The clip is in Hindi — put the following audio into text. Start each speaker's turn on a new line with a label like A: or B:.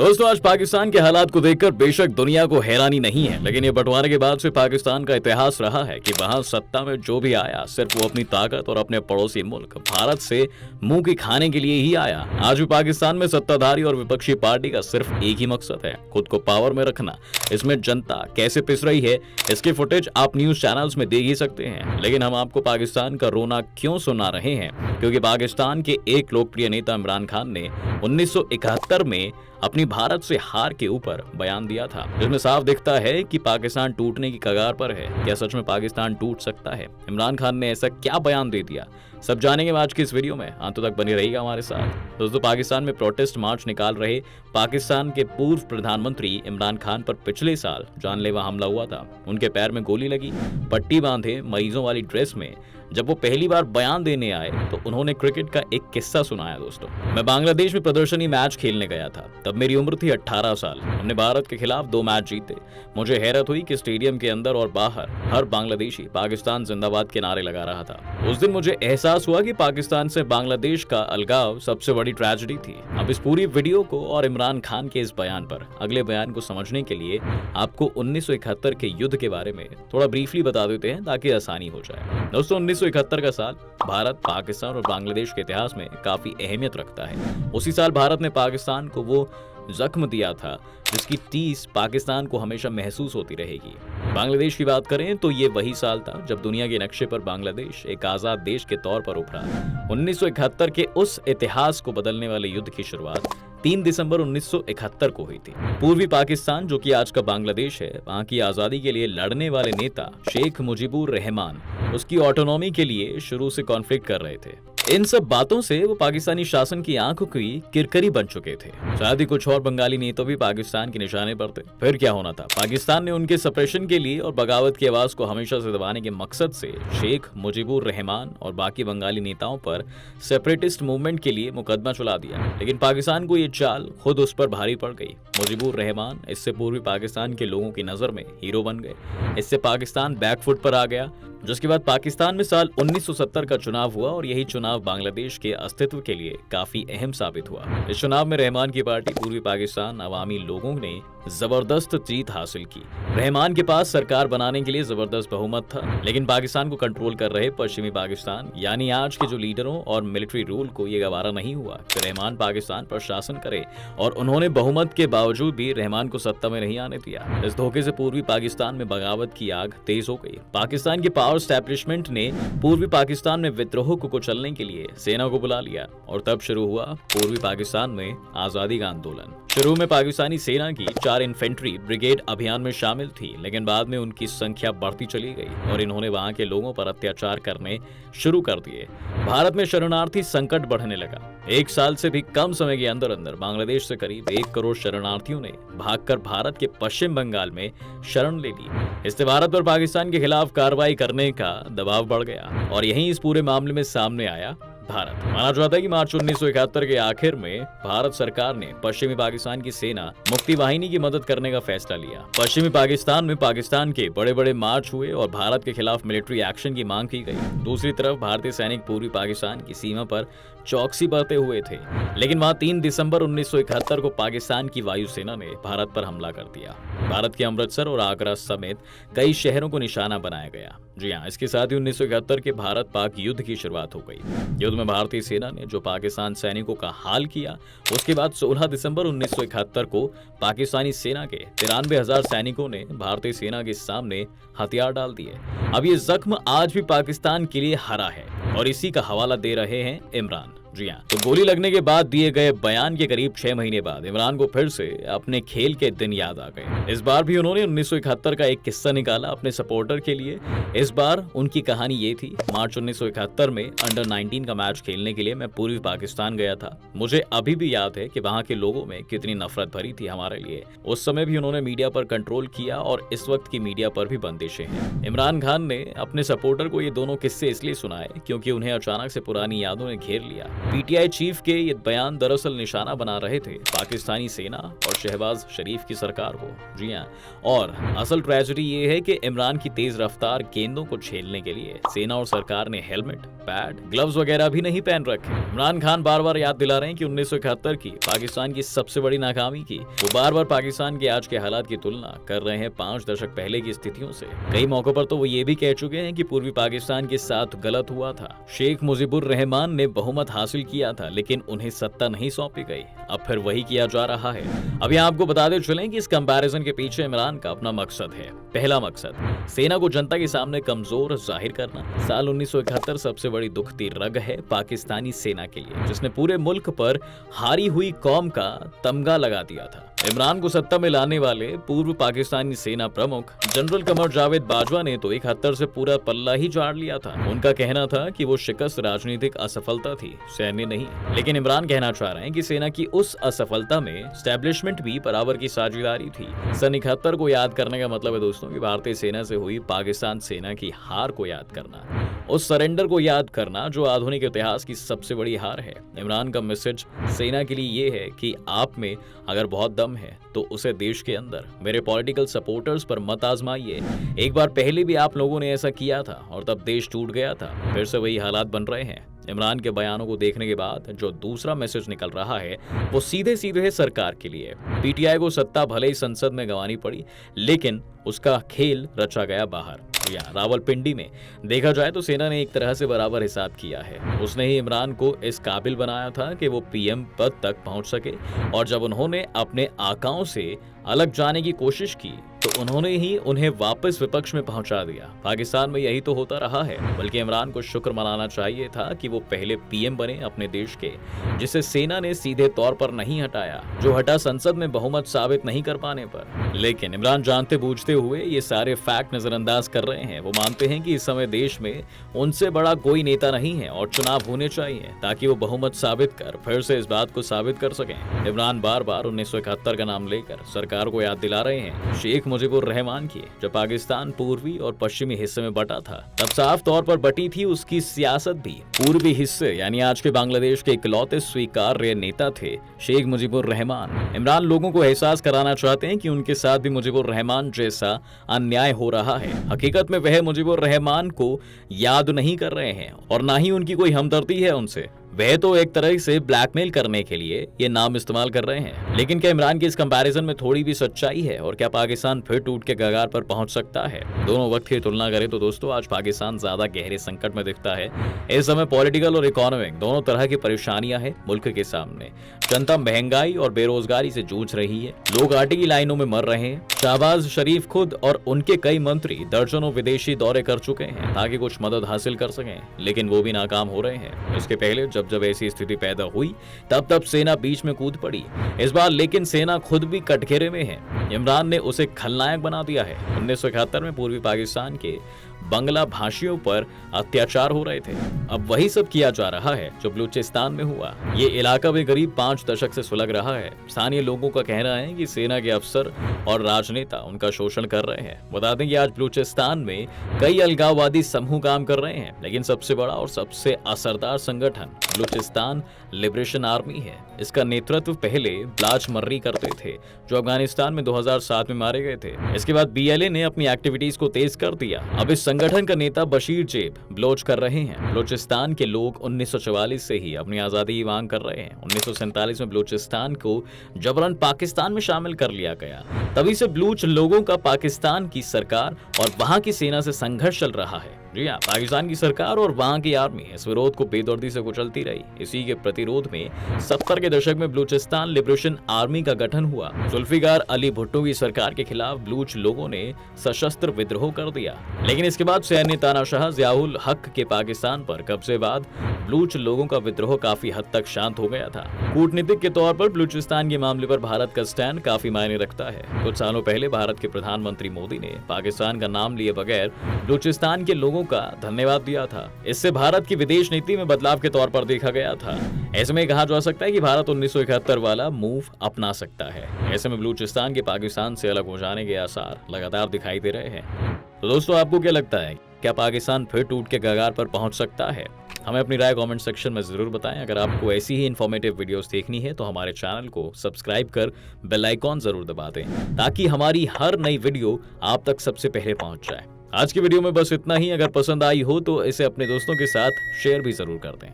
A: दोस्तों, आज पाकिस्तान के हालात को देखकर बेशक दुनिया को हैरानी नहीं है, लेकिन ये बंटवारे के बाद से पाकिस्तान का इतिहास रहा है कि वहां सत्ता में जो भी आया सिर्फ वो अपनी ताकत और अपने पड़ोसी मुल्क भारत से मुंह की खाने के लिए ही आया। आज भी पाकिस्तान में सत्ताधारी और विपक्षी पार्टी का सिर्फ एक ही मकसद है, खुद को पावर में रखना। इसमें जनता कैसे पिस रही है इसकी फुटेज आप न्यूज चैनल्स में देख ही सकते हैं, लेकिन हम आपको पाकिस्तान का रोना क्यों सुना रहे हैं? क्योंकि पाकिस्तान के एक लोकप्रिय नेता इमरान खान ने 1971 में अपनी भारत से हार के ऊपर बयान दिया था, जिसमें साफ दिखता है कि पाकिस्तान टूटने की कगार पर है। क्या सच में पाकिस्तान टूट सकता है? इमरान खान ने ऐसा क्या बयान दे दिया, सब जानेंगे आज की इस वीडियो में। अंत तक बनी रहिएगा हमारे साथ। दोस्तों, पाकिस्तान में प्रोटेस्ट मार्च निकाल रहे पाकिस्तान के पूर्व प्रधानमंत्री इमरान खान पर पिछले साल जानलेवा हमला हुआ था। उनके पैर में गोली लगी, पट्टी बांधे मरीजों वाली ड्रेस में जब वो पहली बार बयान देने आए तो उन्होंने क्रिकेट का एक किस्सा सुनाया। दोस्तों, मैं बांग्लादेश में प्रदर्शनी मैच खेलने गया था, तब मेरी उम्र थी 18 साल। हमने भारत के खिलाफ 2 मैच जीते। मुझे हैरत हुई कि स्टेडियम के अंदर और बाहर हर बांग्लादेशी पाकिस्तान जिंदाबाद के नारे लगा रहा था। उस दिन मुझे एहसास हुआ कि पाकिस्तान से बांग्लादेश का अलगाव सबसे बड़ी ट्रेजेडी थी। अब इस पूरी वीडियो को और इमरान खान के इस बयान पर अगले बयान को समझने के लिए आपको 1971 के युद्ध के बारे में थोड़ा ब्रीफली बता देते हैं ताकि आसानी हो जाए। दोस्तों, 1971 का साल भारत, पाकिस्तान और बांग्लादेश के इतिहास में काफी अहमियत रखता है। उसी साल भारत ने पाकिस्तान को वो जख्म दिया था जिसकी टीस पाकिस्तान को हमेशा महसूस होती रहेगी। बांग्लादेश की बात करें तो ये वही साल था जब दुनिया के नक्शे पर बांग्लादेश एक आजाद देश के तौर पर उभरा। 1971 के उस इतिहास को बदलने वाले युद्ध की शुरुआत 3 दिसंबर 1971 को हुई थी। पूर्वी पाकिस्तान, जो कि आज का बांग्लादेश है, वहां की आजादी के लिए लड़ने वाले नेता शेख मुजीबुर रहमान उसकी ऑटोनॉमी के लिए शुरू से कॉन्फ्लिक्ट कर रहे थे। इन सब बातों से वो पाकिस्तानी शासन की आंखों की किरकरी बन चुके थे। शायद ही कुछ और बंगाली नेता भी पाकिस्तान के निशाने पर थे। फिर क्या होना था? पाकिस्तान ने उनके सप्रेशन के लिए और बगावत की आवाज को हमेशा से दबाने के मकसद से शेख मुजीबुर रहमान और बाकी बंगाली नेताओं पर सेपरेटिस्ट मूवमेंट के लिए मुकदमा चला दिया। लेकिन पाकिस्तान को ये चाल खुद उस पर भारी पड़ गई। मुजीबुर रहमान इससे पूर्वी पाकिस्तान के लोगों की नजर में हीरो बन गए। इससे पाकिस्तान बैकफुट पर आ गया, जिसके बाद पाकिस्तान में साल 1970 का चुनाव हुआ और यही चुनाव बांग्लादेश के अस्तित्व के लिए काफी अहम साबित हुआ। इस चुनाव में रहमान की पार्टी पूर्वी पाकिस्तान अवामी लोगों ने जबरदस्त जीत हासिल की। रहमान के पास सरकार बनाने के लिए जबरदस्त बहुमत था, लेकिन पाकिस्तान को कंट्रोल कर रहे पश्चिमी पाकिस्तान यानी आज के जो लीडरों और मिलिट्री रूल को ये गवारा नहीं हुआ कि रहमान पाकिस्तान पर शासन करे, और उन्होंने बहुमत के बावजूद भी रहमान को सत्ता में नहीं आने दिया। इस धोखे से पूर्वी पाकिस्तान में बगावत की आग तेज हो गई। पाकिस्तान के पावर एस्टैब्लिशमेंट ने पूर्वी पाकिस्तान में विद्रोह को कुचलने के लिए सेना को बुला लिया और तब शुरू हुआ पूर्वी पाकिस्तान में आजादी का आंदोलन। शुरू में पाकिस्तानी सेना की 4 इन्फेंट्री ब्रिगेड अभियान में शामिल थी, लेकिन बाद में उनकी संख्या बढ़ती चली गई और इन्होंने वहां के लोगों पर अत्याचार करने शुरू कर दिए। भारत में शरणार्थी संकट बढ़ने लगा। 1 साल से भी कम समय के अंदर अंदर बांग्लादेश से करीब 1 करोड़ शरणार्थियों ने भागकर भारत के पश्चिम बंगाल में शरण ले ली। इससे भारत पर पाकिस्तान के खिलाफ कार्रवाई करने का दबाव बढ़ गया और यहीं इस पूरे मामले में सामने आया भारत। माना जाता है कि मार्च 1971 के आखिर में भारत सरकार ने पश्चिमी पाकिस्तान की सेना मुक्ति वाहिनी की मदद करने का फैसला लिया। पश्चिमी पाकिस्तान में पाकिस्तान के बड़े बड़े मार्च हुए और भारत के खिलाफ मिलिट्री एक्शन की मांग की गई। दूसरी तरफ भारतीय सैनिक पूर्वी पाकिस्तान की सीमा पर चौकसी बरते हुए थे, लेकिन वहां 3 दिसंबर 1971 को पाकिस्तान की वायुसेना ने भारत पर हमला कर दिया। भारत के अमृतसर और आगरा समेत कई शहरों को निशाना बनाया गया। जी हाँ, इसके साथ ही 1971 के भारत पाक युद्ध की शुरुआत हो गई। युद्ध में भारतीय सेना ने जो पाकिस्तान सैनिकों का हाल किया, उसके बाद 16 दिसंबर 1971 को पाकिस्तानी सेना के 93,000 सैनिकों ने भारतीय सेना के सामने हथियार डाल दिए। अब ये जख्म आज भी पाकिस्तान के लिए हरा है और इसी का हवाला दे रहे हैं इमरान। जी हाँ, तो गोली लगने के बाद दिए गए बयान के करीब 6 महीने बाद इमरान को फिर से अपने खेल के दिन याद आ गए। इस बार भी उन्होंने 1971 का एक किस्सा निकाला अपने सपोर्टर के लिए। इस बार उनकी कहानी ये थी, मार्च 1971 में अंडर 19 का मैच खेलने के लिए मैं पूर्वी पाकिस्तान गया था। मुझे अभी भी याद है कि वहाँ के लोगों में कितनी नफरत भरी थी हमारे लिए। उस समय भी उन्होंने मीडिया पर कंट्रोल किया और इस वक्त की मीडिया पर भी बंदिशें हैं। इमरान खान ने अपने सपोर्टर को ये दोनों किस्से इसलिए सुनाए क्योंकि उन्हें अचानक से पुरानी यादों ने घेर लिया। पीटीआई चीफ के ये बयान दरअसल निशाना बना रहे थे पाकिस्तानी सेना और शहबाज शरीफ की सरकार को। जी हाँ, और असल ट्रेजेडी ये है कि इमरान की तेज रफ्तार गेंदों को झेलने के लिए सेना और सरकार ने हेलमेट, पैड, ग्लव्स वगैरह भी नहीं पहन रखे। इमरान खान बार बार याद दिला रहे हैं कि 1971 की पाकिस्तान की सबसे बड़ी नाकामी की। वो बार बार पाकिस्तान के आज के हालात की तुलना कर रहे हैं 5 दशक पहले की स्थितियों से। कई मौकों पर तो वो ये भी कह चुके हैं कि पूर्वी पाकिस्तान के साथ गलत हुआ था। शेख मुजीबुर रहमान ने बहुमत हासिल किया था लेकिन उन्हें सत्ता नहीं सौंपी गई। अब फिर वही किया जा रहा है। अब यहाँ आपको बताते चलें कि इस कंपैरिजन के पीछे इमरान का अपना मकसद है। पहला मकसद, सेना को जनता के सामने कमजोर जाहिर करना। साल 1971 सबसे बड़ी दुखती रग है पाकिस्तानी सेना के लिए, जिसने पूरे मुल्क पर हारी हुई कौम का तमगा लगा दिया था। इमरान को सत्ता में लाने वाले पूर्व पाकिस्तानी सेना प्रमुख जनरल कमर जावेद बाजवा ने तो 71 से पूरा पल्ला ही झाड़ लिया था। उनका कहना था कि वो शिकस्त राजनीतिक असफलता थी, सैन्य नहीं। लेकिन इमरान कहना चाह रहे हैं कि सेना की उस असफलता में एस्टेब्लिशमेंट भी बराबर की साझेदारी थी। सन 71 को याद करने का मतलब है दोस्तों कि भारतीय सेना से हुई पाकिस्तान सेना की हार को याद करना, उस सरेंडर को याद करना जो आधुनिक इतिहास की सबसे बड़ी हार है। इमरान का मैसेज सेना के लिए ये है कि आप में अगर बहुत दम है तो उसे देश के अंदर मेरे पॉलिटिकल सपोर्टर्स पर मत आजमाइए। एक बार पहले भी आप लोगों ने ऐसा किया था और तब देश टूट गया था, फिर से वही हालात बन रहे हैं। इमरान के बयानों को देखने के बाद जो दूसरा मैसेज निकल रहा है वो सीधे सीधे है सरकार के लिए। पीटीआई को सत्ता भले ही संसद में गंवानी पड़ी लेकिन उसका खेल रचा गया बाहर। रावलपिंडी में देखा जाए तो सेना ने एक तरह से बराबर हिसाब किया है। उसने ही इमरान को इस काबिल बनाया था कि वो पीएम पद तक पहुंच सके, और जब उन्होंने अपने आकाओं से अलग जाने की कोशिश की तो उन्होंने ही उन्हें वापस विपक्ष में पहुंचा दिया। पाकिस्तान में यही तो होता रहा है। बल्कि इमरान को शुक्र मनाना चाहिए था कि वो पहले पीएम बने अपने देश के, जिसे सेना ने सीधे तौर पर नहीं हटाया, जो हटा संसद में बहुमत साबित नहीं कर पाने पर। लेकिन इमरान जानते बूझते हुए ये सारे फैक्ट नजरअंदाज कर रहे हैं। वो मानते हैं कि इस समय देश में उनसे बड़ा कोई नेता नहीं है और चुनाव होने चाहिए ताकि वो बहुमत साबित कर फिर से इस बात को साबित कर सकें। इमरान बार बार 1971 का नाम लेकर सरकार को याद दिला रहे हैं शेख मुजीबुर रहमान की। जब पाकिस्तान पूर्वी और पश्चिमी हिस्से में बटा था तब साफ तौर पर बटी थी उसकी सियासत भी। पूर्वी हिस्से यानी आज के बांग्लादेश के इकलौते स्वीकार्य नेता थे शेख मुजीबुर रहमान। इमरान लोगों को एहसास कराना चाहते हैं कि उनके साथ भी मुजीबुर रहमान जैसा अन्याय हो रहा है। हकीकत में वह मुजीबुर रहमान को याद नहीं कर रहे हैं और ना ही उनकी कोई हमदर्दी है उनसे। वह तो एक तरह से ब्लैकमेल करने के लिए ये नाम इस्तेमाल कर रहे हैं। लेकिन क्या इमरान की इस कंपैरिजन में थोड़ी भी सच्चाई है और क्या पाकिस्तान फिर टूट के कगार पर पहुंच सकता है? दोनों वक्त की तुलना करें तो दोस्तों आज पाकिस्तान ज्यादा गहरे संकट में दिखता है। इस समय पॉलिटिकल और इकोनॉमिक दोनों तरह की परेशानियां हैं मुल्क के सामने। जनता महंगाई और बेरोजगारी से जूझ रही है, लोग आटे की लाइनों में मर रहे हैं। शहबाज शरीफ खुद और उनके कई मंत्री दर्जनों विदेशी दौरे कर चुके हैं ताकि कुछ मदद हासिल कर सकें, लेकिन वो भी नाकाम हो रहे हैं। इसके पहले जब ऐसी स्थिति पैदा हुई तब सेना बीच में कूद पड़ी। इस बार लेकिन सेना खुद भी कटघरे में है। इमरान ने उसे खलनायक बना दिया है। 1971 में पूर्वी पाकिस्तान के बंगला भाषियों पर अत्याचार हो रहे थे, अब वही सब किया जा रहा है जो बलूचिस्तान में हुआ। ये इलाका भी करीब 5 दशक से सुलग रहा है। स्थानीय लोगों का कहना है कि सेना के अफसर और राजनेता उनका शोषण कर रहे हैं। बता दें कि आज बलूचिस्तान में कई अलगाववादी समूह काम कर रहे हैं, लेकिन सबसे बड़ा और सबसे असरदार संगठन बलूचिस्तान लिबरेशन आर्मी है। इसका नेतृत्व पहले ब्लाच मर्री करते थे जो अफगानिस्तान में 2007 में मारे गए थे। इसके बाद बीएलए ने अपनी एक्टिविटीज को तेज कर दिया। अब इस संगठन का नेता बशीर जेब बलोच कर रहे हैं। बलूचिस्तान के लोग 1944 से ही अपनी आजादी की मांग कर रहे हैं। 1947 में बलूचिस्तान को जबरन पाकिस्तान में शामिल कर लिया गया। तभी से बलूच लोगों का पाकिस्तान की सरकार और वहां की सेना से संघर्ष चल रहा है। जी हाँ, पाकिस्तान की सरकार और वहां की आर्मी इस विरोध को बेदर्दी से कुचलती रही। इसी के प्रतिरोध में 70 के दशक में बलूचिस्तान लिबरेशन आर्मी का गठन हुआ। जुल्फिकार अली भुट्टो की सरकार के खिलाफ बलूच लोगों ने सशस्त्र विद्रोह कर दिया। लेकिन इसके बाद सैन्य तानाशाह जियाउल हक के पाकिस्तान पर कब्जे बाद बलूच लोगों का विद्रोह काफी हद तक शांत हो गया था। कूटनीतिक के तौर पर बलूचिस्तान के मामले पर भारत का स्टैंड काफी मायने रखता है। कुछ सालों पहले भारत के प्रधानमंत्री मोदी ने पाकिस्तान का नाम लिए बगैर बलूचिस्तान के लोगों का धन्यवाद दिया था। इससे भारत की विदेश नीति में बदलाव के तौर पर देखा गया था। ऐसे में कहा जा सकता है कि भारत 1971 वाला मूव अपना सकता है। ऐसे में बलूचिस्तान के पाकिस्तान से अलग हो जाने के आसार लगातार दिखाई दे रहे हैं। तो दोस्तों आपको क्या लगता है, क्या पाकिस्तान फिर टूट के कगार पर पहुंच सकता है? हमें अपनी राय कमेंट सेक्शन में ज़रूर बताएं। अगर आपको ऐसी ही इन्फॉर्मेटिव वीडियोस देखनी है तो हमारे चैनल को सब्सक्राइब कर बेल आइकॉन ज़रूर दबा दें, ताकि हमारी हर नई वीडियो आप तक सबसे पहले पहुंच जाए। आज की वीडियो में बस इतना ही। अगर पसंद आई हो तो इसे अपने दोस्तों के साथ शेयर भी ज़रूर कर दें।